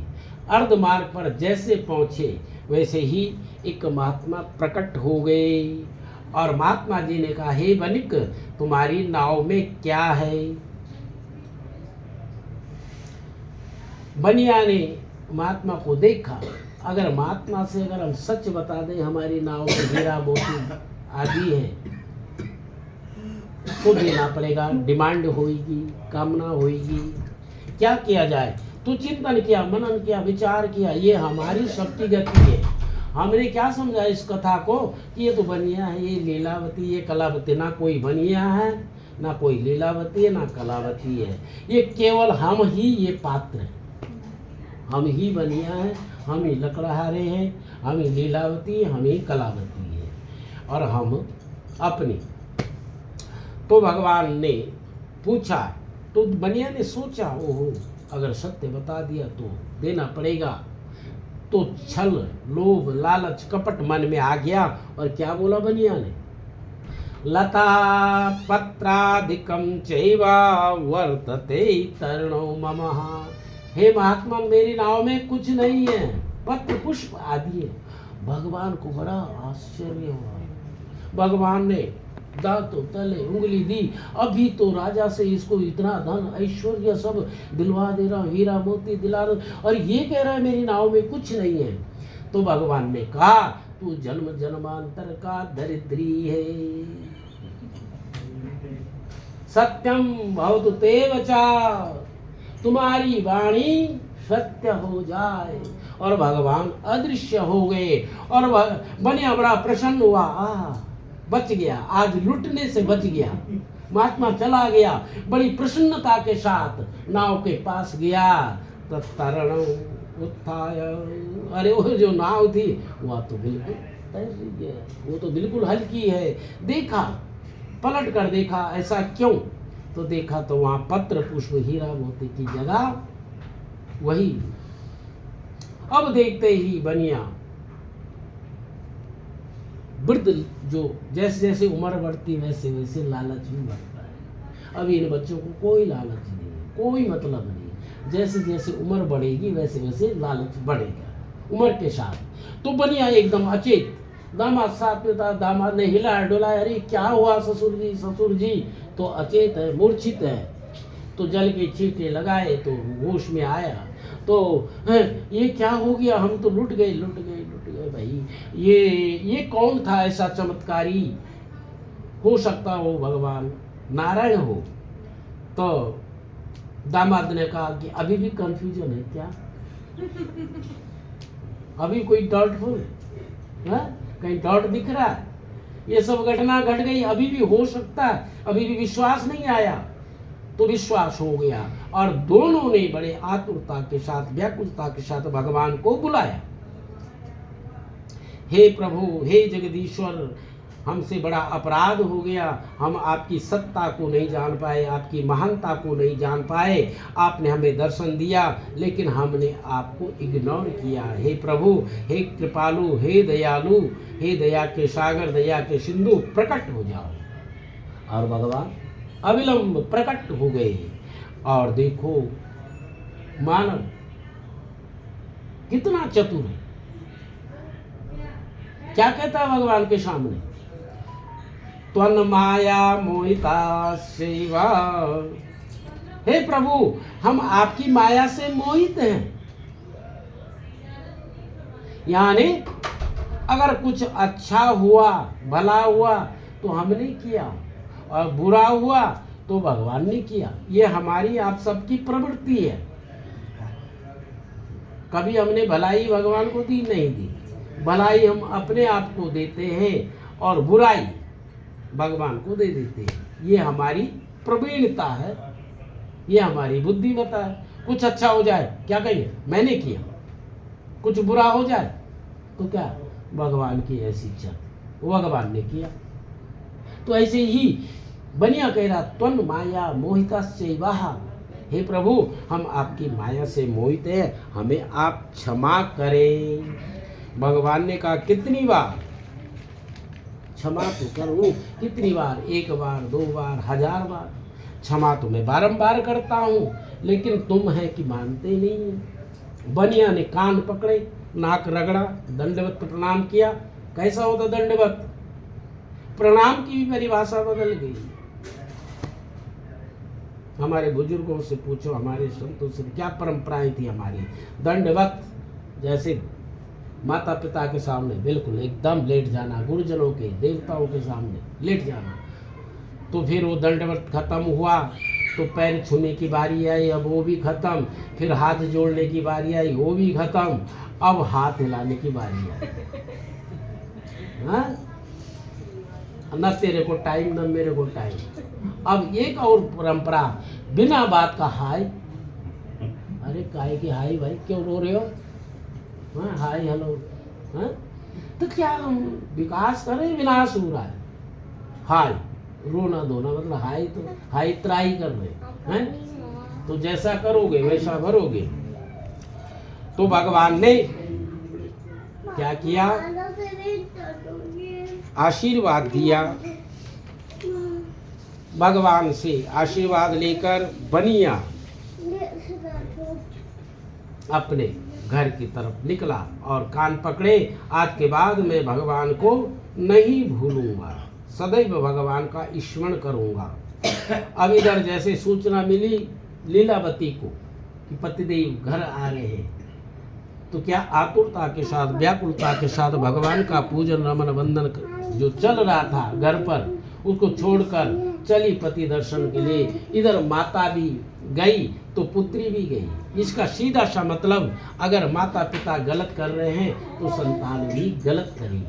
अर्ध मार्ग पर जैसे पहुंचे वैसे ही एक महात्मा प्रकट हो गए और महात्मा जी ने कहा, हे बनिक, तुम्हारी नाव में क्या है? बनिया ने महात्मा को देखा। अगर महात्मा से अगर हम सच बता दें हमारी नाव में हीरा मोती आदि है तो देना पड़ेगा, डिमांड होगी, कामना होगी। क्या किया जाए? तो चिंतन किया, मनन किया, विचार किया। ये हमारी शक्ति गति है। हमने क्या समझा इस कथा को कि ये तो बनिया है, ये लीलावती, ये कलावती। ना कोई बनिया है, ना कोई लीलावती है, ना कलावती है। ये केवल हम ही ये पात्र हैं। हम ही बनिया हैं, हम ही लकड़हारे हैं, हम ही लीलावती है, हम ही कलावती है और हम अपनी। तो भगवान ने पूछा तो बनिया ने सोचा, ओहो, अगर सत्य बता दिया तो देना पड़ेगा। तो छल, लोभ, लालच, कपट मन में आ गया और क्या बोला बनिया ने? लता पत्राधिकम चैवा वर्तते तरणो ममः। हे महात्मा, मेरी नाव में कुछ नहीं है, पत्र पुष्प आदि है। भगवान को बड़ा आश्चर्य हुआ। भगवान ने दांतों तले उंगली दी। अभी तो राजा से इसको इतना धन ऐश्वर्य सब दिलवा दे रहा, हीरा मोती दिला रहा, और ये कह रहा है मेरी नाव में कुछ नहीं है। तो भगवान ने कहा, तू जन्म जन्मांतर का दरिद्री है। सत्यम भवतु ते वचा। तुम्हारी वाणी सत्य हो जाए। और भगवान अदृश्य हो गए और बनिया बड़ा प्रसन्न हुआ। बच गया, आज लुटने से बच गया। महात्मा चला गया, बड़ी प्रसन्नता के साथ नाव के पास गया। तरण उत्थाय, अरे वो जो नाव थी वह तो बिल्कुल तैर गया, वो तो बिल्कुल हल्की है। देखा, पलट कर देखा, ऐसा क्यों? तो देखा तो वहाँ पत्र पुष्प हीरा मोती की जगह वही। अब देखते ही बनिया वृद्ध, जो जैसे जैसे उम्र बढ़ती वैसे वैसे लालच भी बढ़ता है। अब इन बच्चों को कोई लालच नहीं, कोई मतलब नहीं। जैसे जैसे उम्र बढ़ेगी वैसे वैसे लालच बढ़ेगा उम्र के साथ। तो बनिया एकदम अचेत। दामाद साथ में था, दामाद ने हिलाया डुलाया, अरे क्या हुआ ससुर जी? ससुर जी तो अचेत है, मूर्छित है। तो जल के छींटे लगाए तो होश में आया। तो ये क्या हो गया? हम तो लुट गए, लुट गए, लुट गए भाई। ये कौन था ऐसा चमत्कारी? हो सकता हो भगवान नारायण हो। तो दामाद ने कहा कि अभी भी कंफ्यूजन है क्या, अभी कोई डाउटफुल है, कहीं डाउट दिख रहा है, ये सब घटना घट गई, अभी भी हो सकता है, अभी भी विश्वास नहीं आया। तो विश्वास हो गया और दोनों ने बड़े आतुरता के साथ, व्याकुलता के साथ भगवान को बुलाया। हे प्रभु, हे जगदीश्वर, हमसे बड़ा अपराध हो गया, हम आपकी सत्ता को नहीं जान पाए, आपकी महानता को नहीं जान पाए। आपने हमें दर्शन दिया लेकिन हमने आपको इग्नोर किया। हे प्रभु, हे कृपालु, हे दयालु, हे दया के सागर, दया के सिंधु, प्रकट हो जाओ। और भगवान अविलंब प्रकट हो गए। और देखो मानव कितना चतुर है, क्या कहता है भगवान के सामने, त्वन माया मोहिता सेवा। हे प्रभु, हम आपकी माया से मोहित हैं। यानी अगर कुछ अच्छा हुआ, भला हुआ तो हमने किया, और बुरा हुआ तो भगवान ने किया। ये हमारी आप सबकी प्रवृत्ति है। कभी हमने भलाई भगवान को दी नहीं दी, भलाई हम अपने आप को देते हैं और बुराई भगवान को दे देते हैं। ये हमारी प्रवीणता है, ये हमारी बुद्धिमत्ता है। कुछ अच्छा हो जाए क्या कहिए मैंने किया, कुछ बुरा हो जाए तो क्या भगवान की ऐसी इच्छा, भगवान ने किया। तो ऐसे ही बनिया कह रहा, त्वन माया मोहिता सेवाहा। हे प्रभु, हम आपकी माया से मोहित हैं, हमें आप क्षमा करें। भगवान ने कहा कितनी बार क्षमा तो करूं, कितनी बार, एक बार, दो बार, 1000 बार क्षमा तो मैं बारंबार करता हूं, लेकिन तुम है कि मानते नहीं। बनिया ने कान पकड़े, नाक रगड़ा, दंडवत प्रणाम किया। कैसा होता दंडवत? प्रणाम की भी परिभाषा बदल गई। हमारे बुजुर्गों से पूछो, हमारे संतों से, क्या परंपराएं थी हमारी। दंडवत जैसे माता पिता के सामने बिल्कुल एकदम लेट जाना, गुरुजनों के, देवताओं के सामने लेट जाना। तो फिर वो दंडवत खत्म हुआ तो पैर छूने की बारी आई, अब वो भी खत्म। फिर हाथ जोड़ने की बारी आई, वो भी खत्म। अब हाथ हिलाने की बारी आई। हाँ, न तेरे को टाइम न मेरे को टाइम। अब एक और परंपरा, बिना बात का हाय। अरे काहे की हाय भाई, क्यों रो रहे हो? हाँ, हाय हेलो। हाँ, तो क्या हम विकास करें, विनाश हो रहा है। हाय रोना धोना मतलब हाय, तो हाय त्राही कर रहे हैं। तो जैसा करोगे वैसा भरोगे। तो भगवान ने क्या किया, आशीर्वाद दिया। भगवान से आशीर्वाद लेकर बनिया अपने घर की तरफ निकला और कान पकड़े, आज के बाद मैं भगवान को नहीं भूलूंगा, सदैव भगवान का स्मरण करूंगा। अब इधर जैसे सूचना मिली लीलावती को कि पतिदेव घर आ रहे हैं, तो क्या आतुरता के साथ, व्याकुलता के साथ भगवान का पूजन रमन वंदन जो चल रहा था घर पर, उसको छोड़कर चली पति दर्शन के लिए। इधर माता भी गई तो पुत्री भी गई। इसका सीधा सा मतलब, अगर माता पिता गलत कर रहे हैं तो संतान भी गलत करेगी,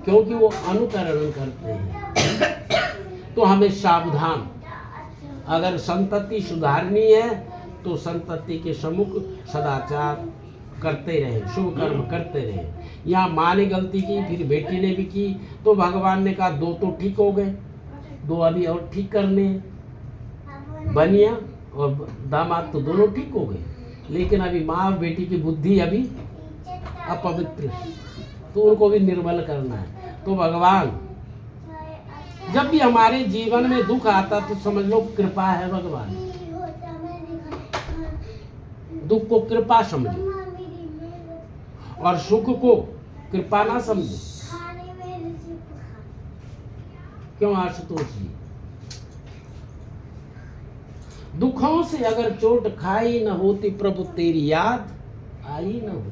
क्योंकि वो अनुकरण करते हैं। तो हमें सावधान, अगर संतति सुधारनी है तो संतति के सम्मुख सदाचार करते रहे, शुभ कर्म करते रहे। यहाँ माँ ने गलती की, फिर बेटी ने भी की, तो भगवान ने कहा 2 तो ठीक हो गए, 2 अभी और ठीक करने हैं। बनिया और दामाद तो दोनों ठीक हो गए, लेकिन अभी माँ और बेटी की बुद्धि अभी अपवित्र, तो उनको भी निर्मल करना है। तो भगवान जब भी हमारे जीवन में दुख आता तो समझ लो कृपा है भगवान। दुख को कृपा समझो और सुख को कृपा ना समझो। क्यों आशुतोष जी? दुखों से अगर चोट खाई न होती प्रभु तेरी याद आई न होती।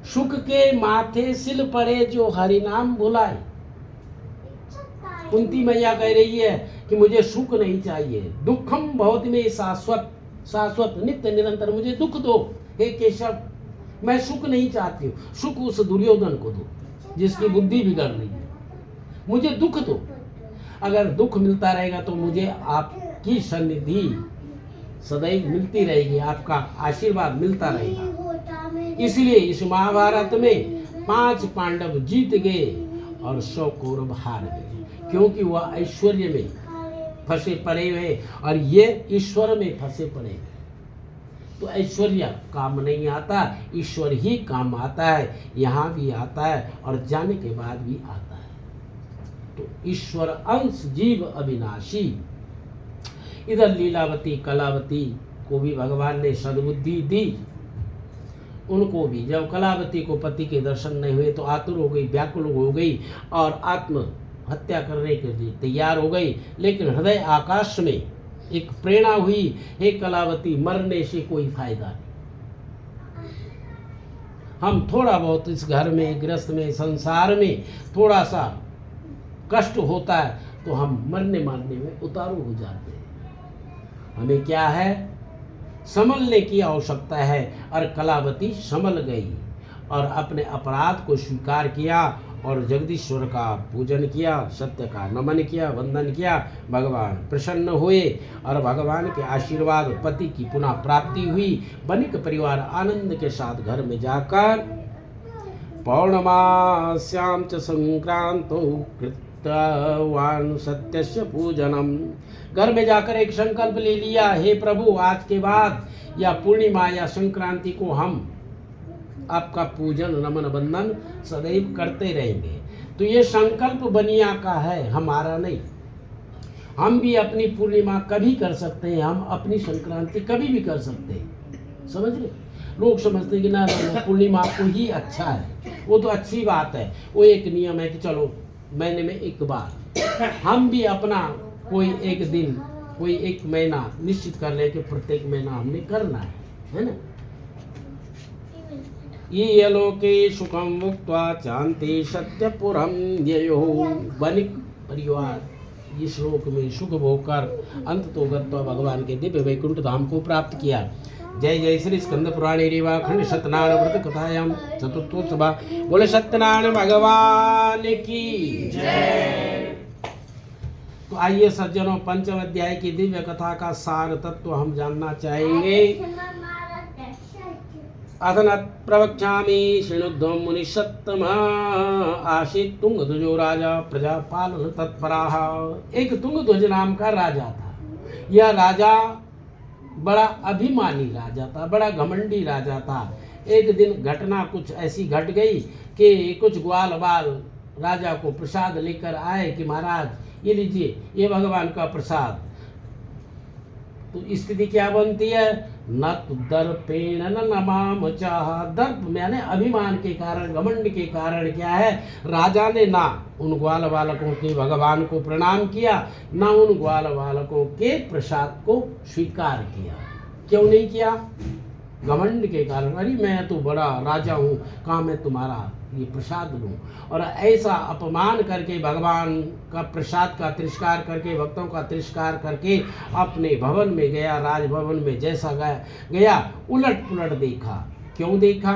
सुख के माथे सिल पड़े जो हरि नाम भुलाए। कुंती मैया कह रही है कि मुझे सुख नहीं चाहिए, दुखम बहुत में शाश्वत, शाश्वत नित्य निरंतर मुझे दुख दो हे केशव, मैं सुख नहीं चाहती हूँ। सुख उस दुर्योधन को दो जिसकी बुद्धि बिगड़ रही है, मुझे दुख दो। अगर दुख मिलता रहेगा तो मुझे आपकी सन्निधि सदैव मिलती रहेगी, आपका आशीर्वाद मिलता रहेगा। इसलिए इस महाभारत में 5 पांडव जीत गए और 100 कौरव हार गए, क्योंकि वह ऐश्वर्य में फंसे पड़े हुए और ये ईश्वर में फंसे पड़े हुए। तो ऐश्वर्य काम नहीं आता, ईश्वर ही काम आता है, यहाँ भी आता है और जाने के बाद भी आता है। तो ईश्वर अंश जीव अविनाशी। इधर लीलावती कलावती को भी भगवान ने सद्बुद्धि दी। उनको भी जब कलावती को पति के दर्शन नहीं हुए तो आतुर हो गई, व्याकुल हो गई और आत्महत्या करने के लिए तैयार हो गई। लेकिन हृदय आकाश में एक प्रेरणा हुई, हे कलावती, मरने से कोई फायदा नहीं। हम थोड़ा बहुत इस घर में, गृहस्थ में, संसार में थोड़ा सा कष्ट होता है तो हम मरने मारने में उतारू हो जाते हैं। हमें क्या है, संभलने की आवश्यकता है। और कलावती संभल गई और अपने अपराध को स्वीकार किया और जगदीश्वर का पूजन किया, सत्य का नमन किया, वंदन किया। भगवान प्रसन्न हुए और भगवान के आशीर्वाद, पति की पुनः प्राप्ति हुई। बनिक परिवार आनंद के साथ घर में जाकर पौर्णमास्यां च संक्रांतो कृतवान् सत्यस्य पूजनम, घर में जाकर एक संकल्प ले लिया, हे प्रभु, आज के बाद या पूर्णिमा या संक्रांति को हम आपका पूजन नमन बंदन सदैव करते रहेंगे। तो ये संकल्प बनिया का है, हमारा नहीं। हम भी अपनी पूर्णिमा कभी कर सकते हैं, हम अपनी संक्रांति कभी भी कर सकते हैं। समझ रहे? लोग समझते हैं कि ना पूर्णिमा को ही अच्छा है, वो तो अच्छी बात है, वो एक नियम है कि चलो महीने में एक बार। हम भी अपना कोई एक दिन, कोई एक महीना निश्चित कर ले कि प्रत्येक महीना हमने करना है ना। ये लोके सुखम मुक्त्वा चांति सत्यपुरम ययो। बनिक परिवार इस श्लोक में सुख भोकर अंत तो गत्वा भगवान के दिव्य वैकुंठ धाम को प्राप्त किया। जय जय श्री स्कंद पुराणे रेवा खंड सत्यनारायण व्रत कथायाम चतुर्थोत्सव। बोले सत्यनारायण भगवान की जय। तो आइए सज्जनों, पंचम अध्याय की दिव्य कथा का सार तत्व हम जानना चाहेंगे। अधन प्रवक्ष्यामि शृणुध्वं मुनिसत्तम आसीत् तुंगध्वजो राजा प्रजापालन तत्पराः। एक तुंगध्वज नाम का राजा था। यह राजा बड़ा अभिमानी राजा था, बड़ा घमंडी राजा था। एक दिन घटना कुछ ऐसी घट गई कि कुछ ग्वाल बाल राजा को प्रसाद लेकर आए कि महाराज ये लीजिए, ये भगवान का प्रसाद। तो स्थिति क्या बनती है, न तो दर्पेण न नमाम चाह। दर्प यानी अभिमान के कारण, घमंड के कारण क्या है, राजा ने ना उन ग्वाल बालकों के भगवान को प्रणाम किया, ना उन ग्वाल बालकों के प्रसाद को स्वीकार किया। क्यों नहीं किया? घमंड के कारण। अरे मैं तो बड़ा राजा हूँ, कहाँ मैं तुम्हारा ये प्रसाद लूँ। और ऐसा अपमान करके, भगवान का प्रसाद का तिरस्कार करके, भक्तों का तिरस्कार करके अपने भवन में गया। राजभवन में जैसा गया उलट पुलट देखा। क्यों देखा?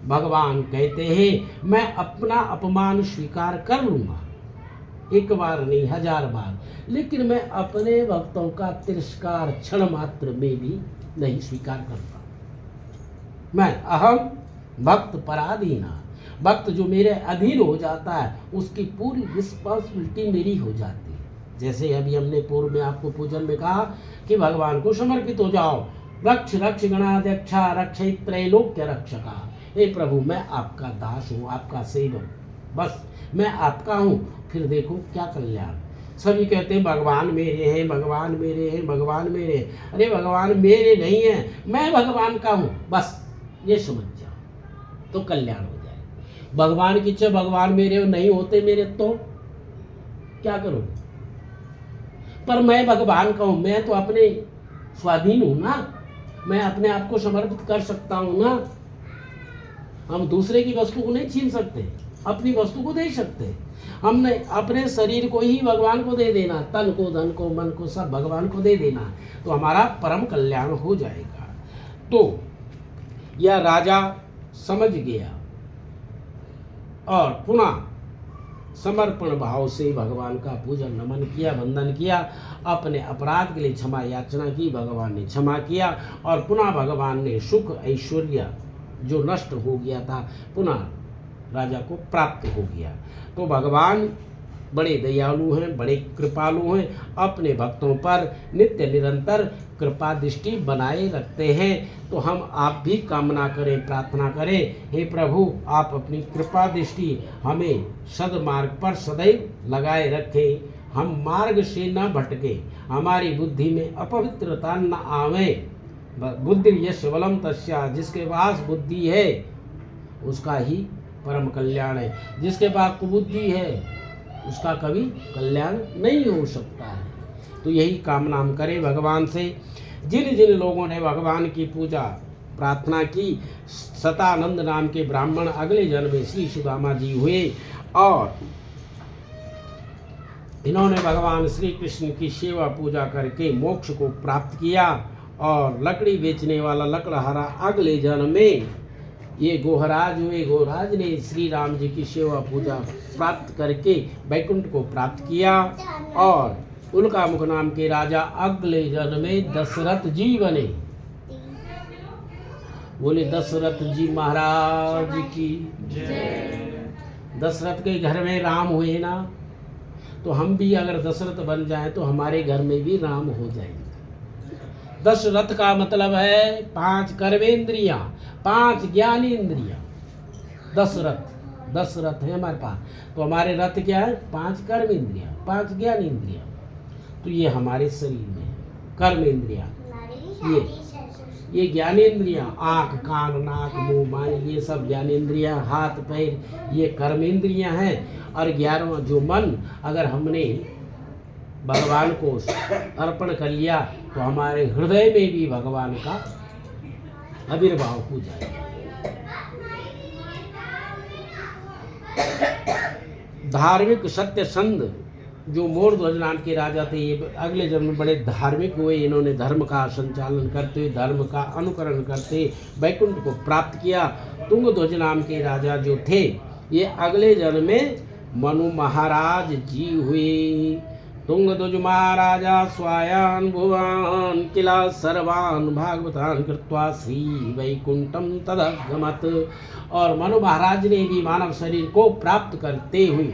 भगवान कहते हैं मैं अपना अपमान स्वीकार कर लूँगा, एक बार नहीं 1000 बार, लेकिन मैं अपने भक्तों का तिरस्कार क्षण मात्र में भी नहीं स्वीकार करता। मैं अहम भक्त पराधीना, भक्त जो मेरे अधीन हो जाता है उसकी पूरी रिस्पॉन्सिबिलिटी मेरी हो जाती है। जैसे अभी हमने पूर्व में आपको पूजन में कहा कि भगवान को समर्पित हो जाओ। रक्ष रक्ष गणाध्यक्षा रक्षित त्रैलोक्य रक्षका। हे प्रभु, मैं आपका दास हूँ, आपका सेवक, बस मैं आपका हूँ। फिर देखो क्या कल्याण। सभी कहते हैं भगवान मेरे हैं, भगवान मेरे हैं, भगवान मेरे हैं। अरे भगवान मेरे नहीं है, मैं भगवान का हूँ, बस ये समझ जाओ तो कल्याण हो जाए। भगवान की इच्छा भगवान मेरे नहीं होते मेरे तो क्या करोगे? पर मैं भगवान का हूँ, मैं तो अपने स्वाधीन हूँ ना, मैं अपने आप को समर्पित कर सकता हूँ ना। हम दूसरे की वस्तु को नहीं छीन सकते। अपनी वस्तु को दे सकते हैं। हमने अपने शरीर को ही भगवान को दे देना, तन को, धन को, मन को सब भगवान को दे देना, तो हमारा परम कल्याण हो जाएगा। तो यह राजा समझ गया और पुनः समर्पण भाव से भगवान का पूजन नमन किया, वंदन किया, अपने अपराध के लिए क्षमा याचना की, भगवान ने क्षमा किया और पुनः भगवान ने सुख ऐश्वर्य जो नष्ट हो गया था पुनः राजा को प्राप्त हो गया। तो भगवान बड़े दयालु हैं, बड़े कृपालु हैं, अपने भक्तों पर नित्य निरंतर कृपा दृष्टि बनाए रखते हैं। तो हम आप भी कामना करें, प्रार्थना करें, हे प्रभु आप अपनी कृपा दृष्टि हमें सदमार्ग पर सदैव लगाए रखें, हम मार्ग से न भटके, हमारी बुद्धि में अपवित्रता न आवे। बुद्धि यश बलम तस्या, जिसके पास बुद्धि है उसका ही परम कल्याण है, जिसके पास कुबुद्धि है उसका कभी कल्याण नहीं हो सकता है। तो यही कामना हम करें भगवान से। जिन जिन लोगों ने भगवान की पूजा प्रार्थना की, सतानंद नाम के ब्राह्मण अगले जन्म में श्री सुदामा जी हुए और इन्होंने भगवान श्री कृष्ण की सेवा पूजा करके मोक्ष को प्राप्त किया। और लकड़ी बेचने वाला लकड़हारा अगले जन्म में ये गोहराज हुए, गोहराज ने श्री राम जी की सेवा पूजा प्राप्त करके वैकुंठ को प्राप्त किया। और उनका मुख नाम के राजा अगले जन्म में दशरथ जी बने। बोले दशरथ जी महाराज की जय। दशरथ के घर में राम हुए ना, तो हम भी अगर दशरथ बन जाएं तो हमारे घर में भी राम हो जाएंगे। दशरथ का मतलब है 5 कर्मेंद्रियां, 5 ज्ञानेंद्रियां। दशरथ है हमारे पास, तो हमारे रथ क्या है? 5 कर्मेंद्रियां, 5 ज्ञानेंद्रियां। तो ये हमारे शरीर में है कर्मेंद्रियां, ये ज्ञानेंद्रियां, आँख, कान, नाक, मुंह, मान, ये सब ज्ञानेंद्रियां, हाथ पैर ये कर्मेंद्रियां हैं। और 11वां जो मन, अगर हमने भगवान को अर्पण कर लिया तो हमारे हृदय में भी भगवान का आविर्भाव हो जाएगा। धार्मिक सत्य संध जो मोरध्वज नाम के राजा थे, ये अगले जन्म में बड़े धार्मिक हुए। इन्होंने धर्म का संचालन करते हुए, धर्म का अनुकरण करते वैकुंठ को प्राप्त किया। तुंगध्वज नाम के राजा जो थे, ये अगले जन्म में मनु महाराज जी हुए। तुंगध्वज महाराजा स्वायान भुवान किला सर्वान भागवतान कृत्वा श्री वैकुंठम तदगमत। और मनु महाराज ने भी मानव शरीर को प्राप्त करते हुए,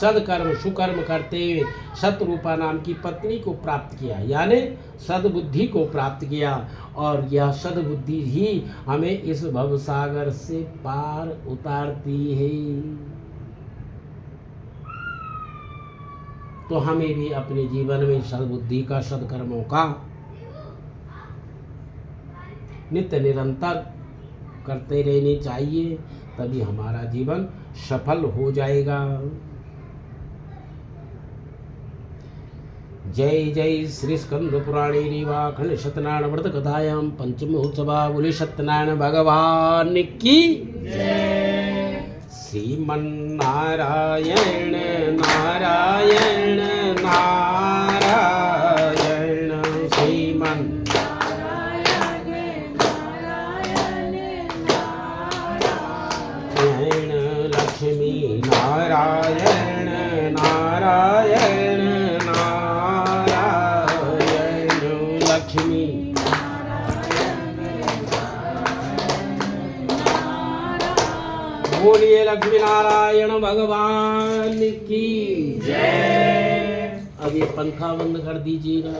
सदकर्म सुकर्म करते हुए शतरूपा नाम की पत्नी को प्राप्त किया, यानी सद्बुद्धि को प्राप्त किया। और यह सद्बुद्धि ही हमें इस भवसागर से पार उतारती है। तो हमें भी अपने जीवन में सद्बुद्धि का, सद्कर्मों का नित्य निरंतर करते रहने चाहिए, तभी हमारा जीवन सफल हो जाएगा। जय जय श्री स्कंद पुराणे रीवाखंड सत्यनारायण व्रत कथायां पंचमोत्सवा बोले सत्यनारायण भगवान की जय। श्रीमन्नारायण नारायण नारायण श्रीमन् लक्ष्मी नारायण नारायण लक्ष्मी। बोलिए लक्ष्मी नारायण भगवान की जय। अब ये पंखा बंद कर दीजिएगा।